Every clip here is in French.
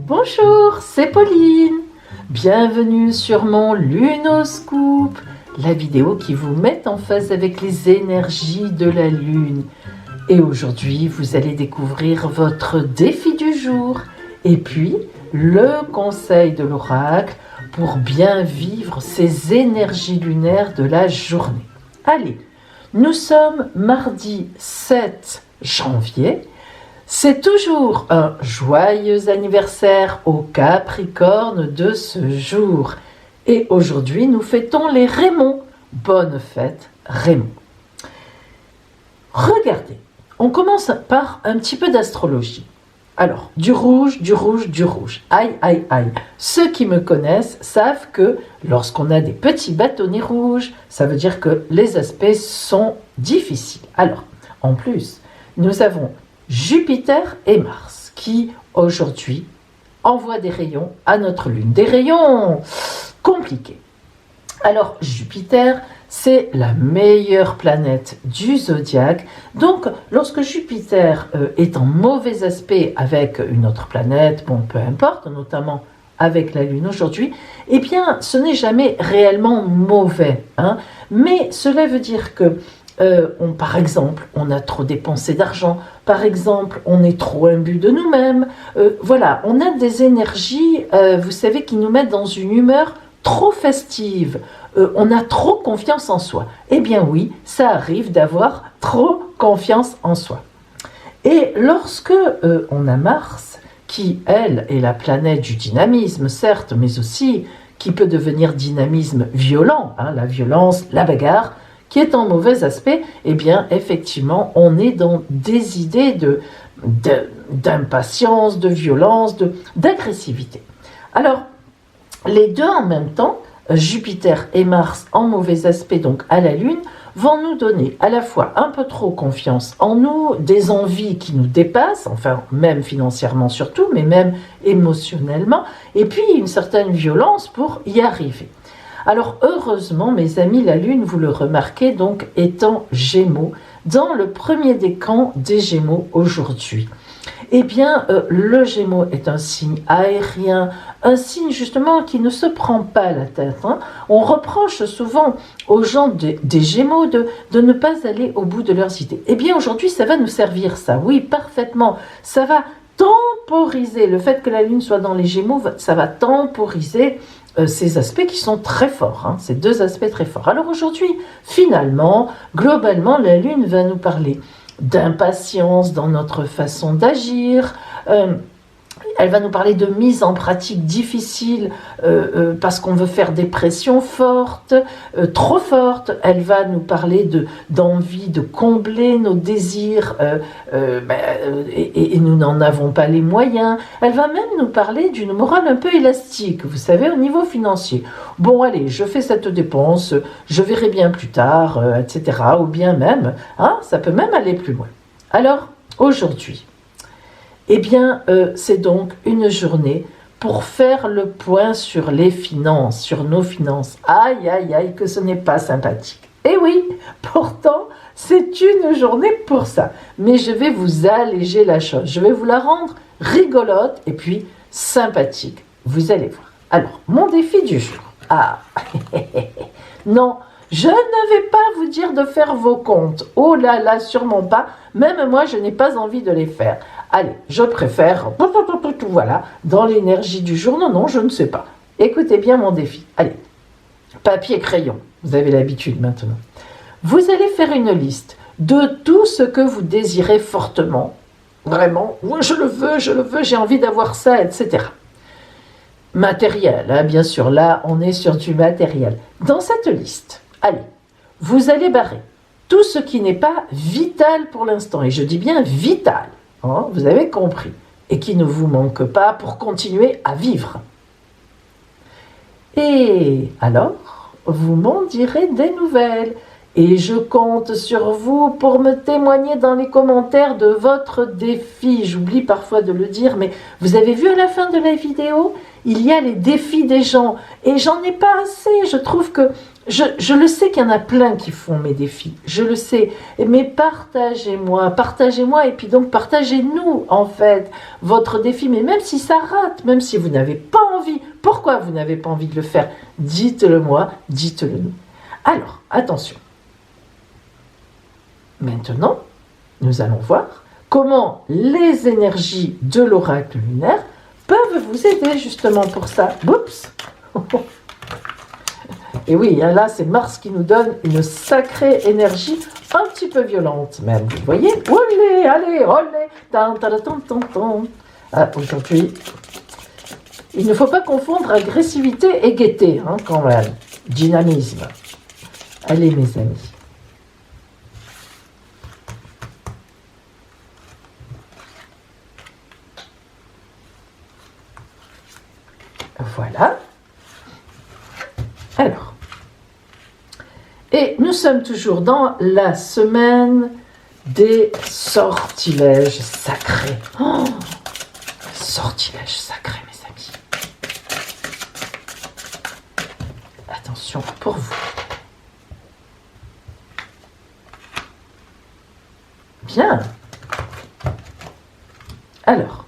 Bonjour, c'est Pauline. Bienvenue sur mon Lunoscoop, la vidéo qui vous met en phase avec les énergies de la Lune. Et aujourd'hui, vous allez découvrir votre défi du jour et puis le conseil de l'oracle pour bien vivre ces énergies lunaires de la journée. Allez, nous sommes mardi 7 janvier. C'est toujours un joyeux anniversaire au Capricorne de ce jour. Et aujourd'hui, nous fêtons les Raymond. Bonne fête, Raymond. Regardez, on commence par un petit peu d'astrologie. Alors, du rouge, du rouge, du rouge. Aïe, aïe, aïe. Ceux qui me connaissent savent que lorsqu'on a des petits bâtonnets rouges, ça veut dire que les aspects sont difficiles. Alors, en plus, nous avons Jupiter et Mars qui, aujourd'hui, envoient des rayons à notre Lune. Des rayons compliqués. Alors, Jupiter, c'est la meilleure planète du zodiaque. Donc, lorsque Jupiter est en mauvais aspect avec une autre planète, bon, peu importe, notamment avec la Lune aujourd'hui, eh bien, ce n'est jamais réellement mauvais. Mais cela veut dire que par exemple, on a trop dépensé d'argent, par exemple, on est trop imbu de nous-mêmes. Voilà, on a des énergies, vous savez, qui nous mettent dans une humeur trop festive. On a trop confiance en soi. Eh bien oui, ça arrive d'avoir trop confiance en soi. Et lorsque on a Mars, qui, elle, est la planète du dynamisme, certes, mais aussi qui peut devenir dynamisme violent, la violence, la bagarre, qui est en mauvais aspect, eh bien, effectivement, on est dans des idées d'impatience, de violence, d'agressivité. Alors, les deux en même temps, Jupiter et Mars en mauvais aspect, donc à la Lune, vont nous donner à la fois un peu trop confiance en nous, des envies qui nous dépassent, enfin, même financièrement surtout, mais même émotionnellement, et puis une certaine violence pour y arriver. Alors heureusement, mes amis, la Lune, vous le remarquez, donc étant Gémeaux, dans le premier décan des Gémeaux aujourd'hui. Eh bien, le Gémeaux est un signe aérien, un signe justement qui ne se prend pas la tête. On reproche souvent aux gens des Gémeaux de ne pas aller au bout de leurs idées. Eh bien, aujourd'hui, ça va nous servir ça, oui, parfaitement. Ça va temporiser, le fait que la Lune soit dans les Gémeaux, ça va temporiser ces aspects qui sont très forts, ces deux aspects très forts. Alors aujourd'hui, finalement, globalement, la Lune va nous parler d'impatience dans notre façon d'agir. Elle va nous parler de mise en pratique difficile parce qu'on veut faire des pressions fortes, trop fortes. Elle va nous parler d'envie de combler nos désirs et nous n'en avons pas les moyens. Elle va même nous parler d'une morale un peu élastique, vous savez, au niveau financier. Bon, allez, je fais cette dépense, je verrai bien plus tard, etc. Ou bien même, ça peut même aller plus loin. Alors, aujourd'hui, eh bien, c'est donc une journée pour faire le point sur les finances, sur nos finances. Aïe, aïe, aïe, que ce n'est pas sympathique. Et oui, pourtant, c'est une journée pour ça. Mais je vais vous alléger la chose. Je vais vous la rendre rigolote et puis sympathique. Vous allez voir. Alors, mon défi du jour. Non, je ne vais pas vous dire de faire vos comptes. Oh là là, sûrement pas. Même moi, je n'ai pas envie de les faire. Allez, je préfère, voilà, dans l'énergie du jour. Non, je ne sais pas. Écoutez bien mon défi. Allez, papier, crayon. Vous avez l'habitude maintenant. Vous allez faire une liste de tout ce que vous désirez fortement. Vraiment, oui, je le veux, j'ai envie d'avoir ça, etc. Matériel, bien sûr, là, on est sur du matériel. Dans cette liste, allez, vous allez barrer tout ce qui n'est pas vital pour l'instant. Et je dis bien vital. Vous avez compris, et qui ne vous manque pas pour continuer à vivre. Et alors, vous m'en direz des nouvelles, et je compte sur vous pour me témoigner dans les commentaires de votre défi. J'oublie parfois de le dire, mais vous avez vu à la fin de la vidéo, il y a les défis des gens. Et j'en ai pas assez. Je trouve que je le sais qu'il y en a plein qui font mes défis. Je le sais. Mais partagez-moi, et puis donc partagez-nous, en fait, votre défi. Mais même si ça rate, même si vous n'avez pas envie, pourquoi vous n'avez pas envie de le faire? Dites-le moi, dites-le nous. Alors, attention. Maintenant, nous allons voir comment les énergies de l'oracle lunaire peuvent vous aider justement pour ça. Oups. Et oui, là, c'est Mars qui nous donne une sacrée énergie, un petit peu violente même. Vous voyez? Olé, allez, olé. Aujourd'hui, il ne faut pas confondre agressivité et gaieté, hein, quand même. Dynamisme. Allez, mes amis. Voilà. Alors. Et nous sommes toujours dans la semaine des sortilèges sacrés. Oh, sortilèges sacrés, mes amis. Attention pour vous. Bien. Alors.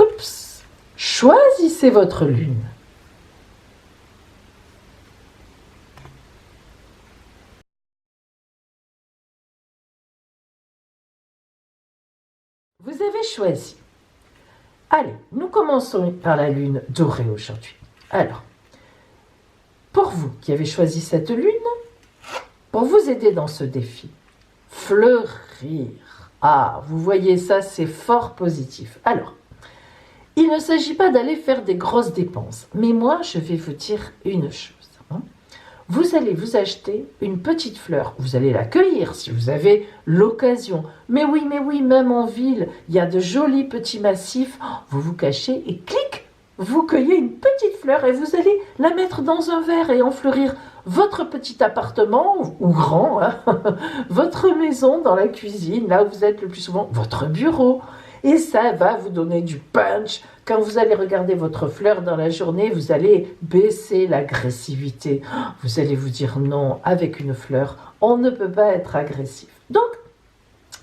Oups. Choisissez votre lune. Vous avez choisi. Allez, nous commençons par la lune dorée aujourd'hui. Alors, pour vous qui avez choisi cette lune, pour vous aider dans ce défi, fleurir. Ah, vous voyez ça, c'est fort positif. Alors, il ne s'agit pas d'aller faire des grosses dépenses, mais moi, je vais vous dire une chose. Vous allez vous acheter une petite fleur. Vous allez la cueillir si vous avez l'occasion. Mais oui, même en ville, il y a de jolis petits massifs. Vous vous cachez et clic, vous cueillez une petite fleur et vous allez la mettre dans un verre et enfleurir votre petit appartement, ou grand, hein, votre maison dans la cuisine, là où vous êtes le plus souvent, votre bureau. Et ça va vous donner du punch. Quand vous allez regarder votre fleur dans la journée, vous allez baisser l'agressivité. Vous allez vous dire non, avec une fleur, on ne peut pas être agressif. Donc,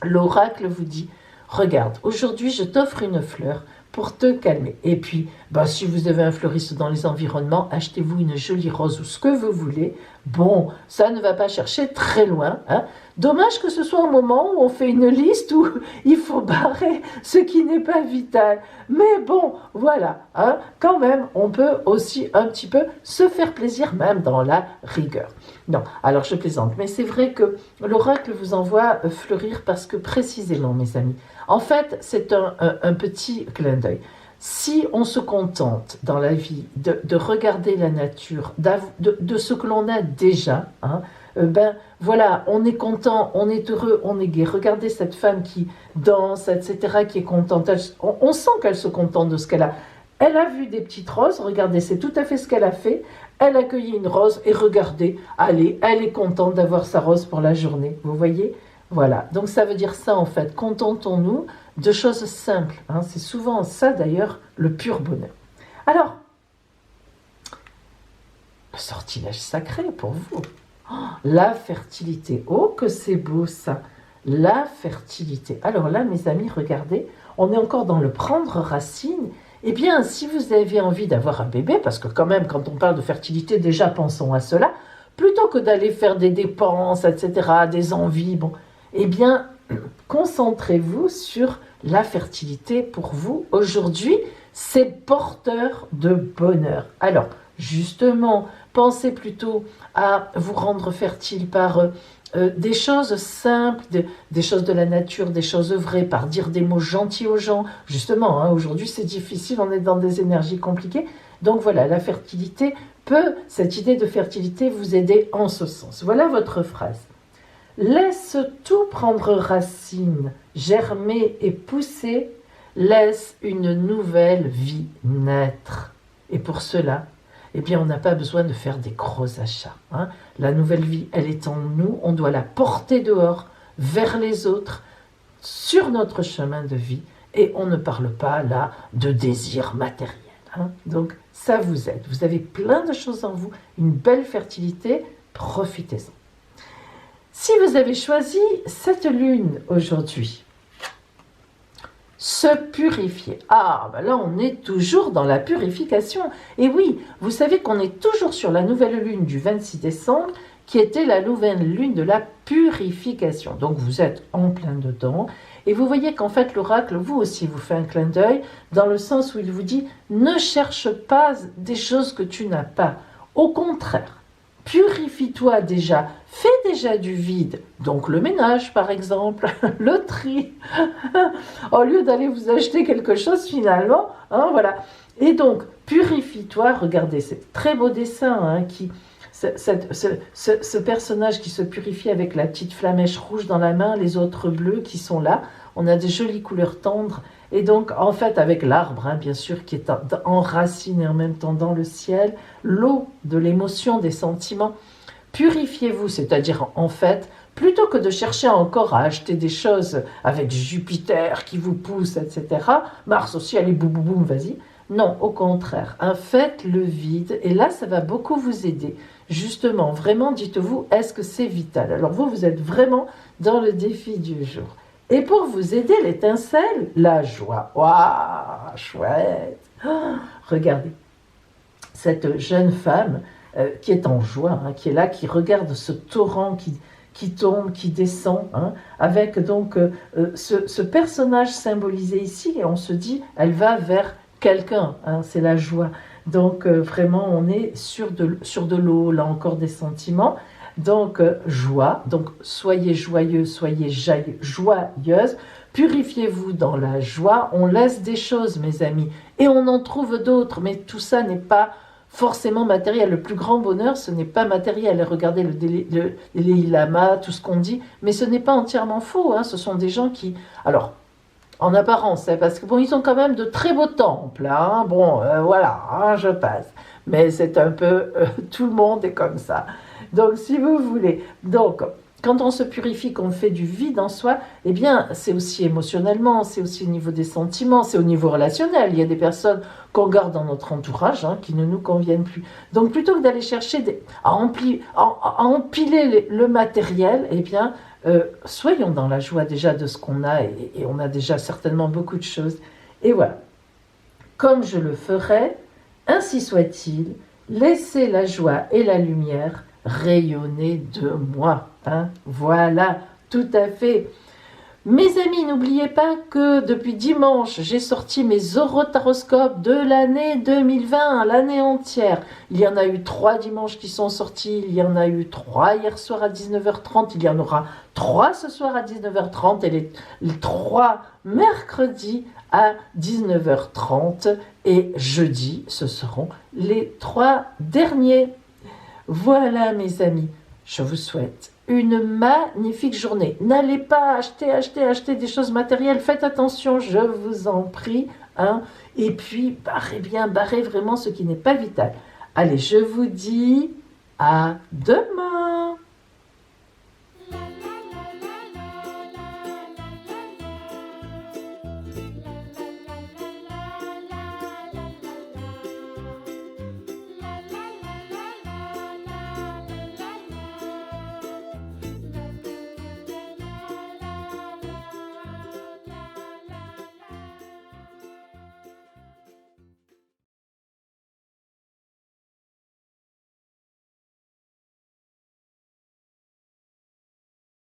l'oracle vous dit, regarde, aujourd'hui je t'offre une fleur pour te calmer. Et puis, si vous avez un fleuriste dans les environnements, achetez-vous une jolie rose ou ce que vous voulez. Bon, ça ne va pas chercher très loin, hein. Dommage que ce soit un moment où on fait une liste où il faut barrer ce qui n'est pas vital. Mais bon, voilà, hein, quand même, on peut aussi un petit peu se faire plaisir, même dans la rigueur. Non, alors je plaisante, mais c'est vrai que l'oracle vous envoie fleurir parce que précisément, mes amis, en fait, c'est un petit clin d'œil. Si on se contente dans la vie de regarder la nature, de ce que l'on a déjà, hein, voilà, on est content, on est heureux, on est gai. Regardez cette femme qui danse, etc., qui est contente. On sent qu'elle se contente de ce qu'elle a. Elle a vu des petites roses, regardez, c'est tout à fait ce qu'elle a fait. Elle a cueilli une rose et regardez, allez, elle est contente d'avoir sa rose pour la journée. Vous voyez? Voilà, donc ça veut dire ça en fait. Contentons-nous de choses simples, hein. C'est souvent ça d'ailleurs le pur bonheur. Alors, le sortilège sacré pour vous. Oh, la fertilité. Oh, que c'est beau ça. La fertilité. Alors là, mes amis, regardez, on est encore dans le prendre racine. Eh bien, si vous avez envie d'avoir un bébé, parce que quand même, quand on parle de fertilité, déjà pensons à cela, plutôt que d'aller faire des dépenses, etc., des envies, bon, eh bien, concentrez-vous sur la fertilité pour vous. Aujourd'hui, c'est porteur de bonheur. Alors, justement, pensez plutôt à vous rendre fertile par des choses simples, des choses de la nature, des choses vraies, par dire des mots gentils aux gens. Justement, hein, aujourd'hui c'est difficile, on est dans des énergies compliquées. Donc voilà, la fertilité peut, cette idée de fertilité, vous aider en ce sens. Voilà votre phrase. Laisse tout prendre racine, germer et pousser, laisse une nouvelle vie naître. Et pour cela, eh bien, on n'a pas besoin de faire des gros achats, hein. La nouvelle vie, elle est en nous, on doit la porter dehors, vers les autres, sur notre chemin de vie, Et on ne parle pas là de désir matériel. Hein. Donc ça vous aide. Vous avez plein de choses en vous, une belle fertilité, profitez-en. Si vous avez choisi cette lune aujourd'hui, se purifier. Ah, ben là, on est toujours dans la purification. Et oui, vous savez qu'on est toujours sur la nouvelle lune du 26 décembre, qui était la nouvelle lune de la purification. Donc, vous êtes en plein dedans. Et vous voyez qu'en fait, l'oracle, vous aussi, vous fait un clin d'œil, dans le sens où il vous dit, ne cherche pas des choses que tu n'as pas. Au contraire, purifie-toi déjà, fais déjà du vide, donc le ménage par exemple, le tri, au lieu d'aller vous acheter quelque chose finalement, hein, voilà. Et donc, purifie-toi, regardez, c'est très beau dessin, hein, ce personnage qui se purifie avec la petite flamèche rouge dans la main, les autres bleus qui sont là, on a des jolies couleurs tendres, et donc en fait avec l'arbre, hein, bien sûr, qui est enraciné en même temps dans le ciel, l'eau de l'émotion, des sentiments, purifiez-vous, c'est-à-dire en fait, plutôt que de chercher encore à acheter des choses avec Jupiter qui vous pousse, etc., Mars aussi, allez, boum, boum, boum, vas-y, non, au contraire, hein, faites le vide, et là ça va beaucoup vous aider. Justement, vraiment, dites-vous, est-ce que c'est vital? Alors vous êtes vraiment dans le défi du jour. Et pour vous aider, l'étincelle, la joie. Waouh, chouette. Oh, regardez, cette jeune femme qui est en joie, hein, qui est là, qui regarde ce torrent qui tombe, qui descend, hein, avec donc ce personnage symbolisé ici, et on se dit, elle va vers quelqu'un, hein, c'est la joie. Donc vraiment, on est sur de l'eau, là encore des sentiments. Donc, joie, donc soyez joyeux, soyez joyeuse, purifiez-vous dans la joie, on laisse des choses, mes amis, et on en trouve d'autres, mais tout ça n'est pas forcément matériel. Le plus grand bonheur, ce n'est pas matériel. Regardez le Dalai Lama, tout ce qu'on dit, mais ce n'est pas entièrement faux, hein. Ce sont des gens qui... Alors, en apparence, hein, parce que bon, ils ont quand même de très beaux temples, hein. Bon, voilà, hein, je passe. Mais c'est un peu... tout le monde est comme ça. Donc, si vous voulez, donc, quand on se purifie, qu'on fait du vide en soi, eh bien, c'est aussi émotionnellement, c'est aussi au niveau des sentiments, c'est au niveau relationnel. Il y a des personnes qu'on garde dans notre entourage, hein, qui ne nous conviennent plus. Donc, plutôt que d'aller chercher à empiler le matériel, eh bien, soyons dans la joie déjà de ce qu'on a, et on a déjà certainement beaucoup de choses. Et voilà. Comme je le ferai, ainsi soit-il, laissez la joie et la lumière rayonner de moi. Hein. Voilà, tout à fait. Mes amis, n'oubliez pas que depuis dimanche, j'ai sorti mes orotaroscopes de l'année 2020, l'année entière. Il y en a eu 3 dimanches qui sont sortis, il y en a eu 3 hier soir à 19h30, il y en aura 3 ce soir à 19h30 et les 3 mercredis à 19h30 et jeudi, ce seront les 3 derniers. Voilà mes amis, je vous souhaite une magnifique journée. N'allez pas acheter des choses matérielles, faites attention, je vous en prie, hein. Et puis barrez vraiment ce qui n'est pas vital. Allez, je vous dis à demain.